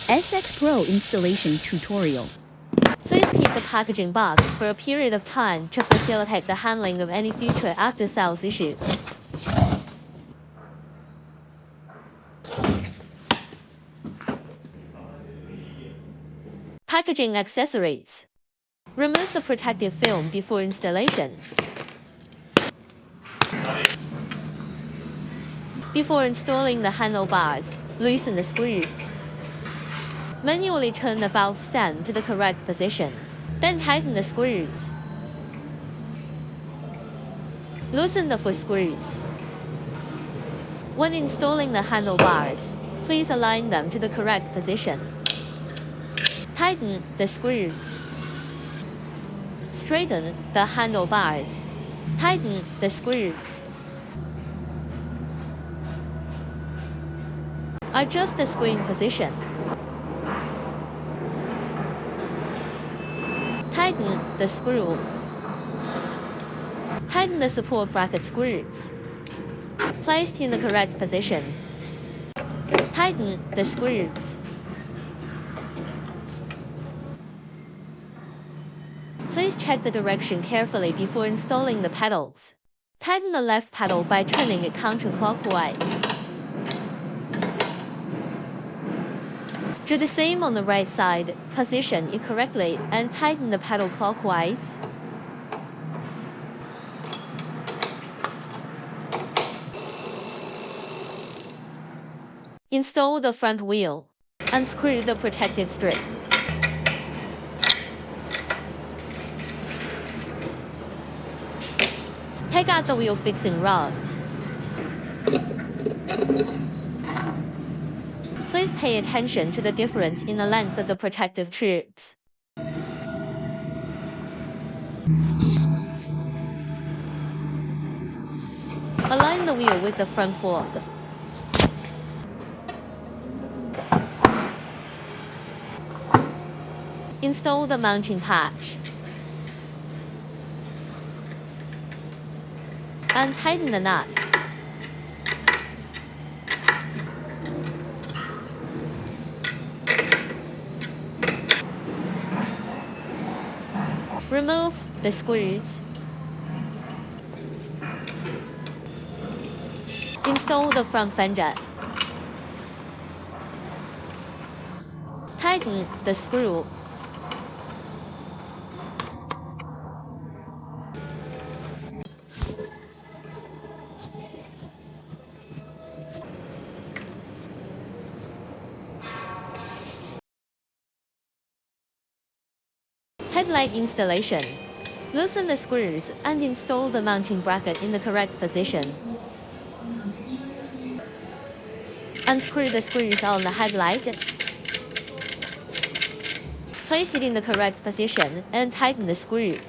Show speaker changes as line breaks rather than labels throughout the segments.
SX Pro installation tutorial.
Please keep the packaging box for a period of time to facilitate the handling of any future after-sales issues. Packaging accessories. Remove the protective film before installation. Before installing the handlebars, loosen the screws. Manually turn the valve stand to the correct position. Then tighten the screws. Loosen the foot screws. When installing the handlebars, please align them to the correct position. Tighten the screws. Straighten the handlebars. Tighten the screws. Adjust the screen position. Tighten the screw. Tighten the support bracket screws. Placed in the correct position. Tighten the screws. Please check the direction carefully before installing the pedals. Tighten the left pedal by turning it counterclockwise. Do the same on the right side, position it correctly, and tighten the pedal clockwise. Install the front wheel. Unscrew the protective strip. Take out the wheel fixing rod. Please pay attention to the difference in the length of the protective strips. Align the wheel with the front fork. Install the mounting patch. And tighten the nut. Remove the screws. Install the front fender. Tighten the screw. Headlight installation. Loosen the screws and install the mounting bracket in the correct position. Unscrew the screws on the headlight. Place it in the correct position and tighten the screws.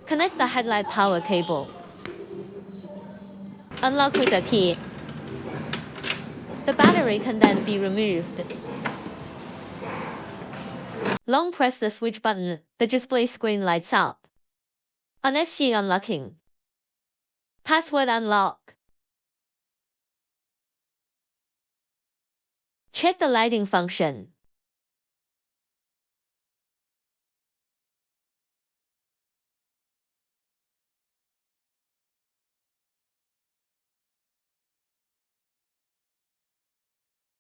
Connect the headlight power cable. Unlock with a key. The battery can then be removed. Long press the switch button, the display screen lights up. NFC unlocking. Password unlock. Check the lighting function.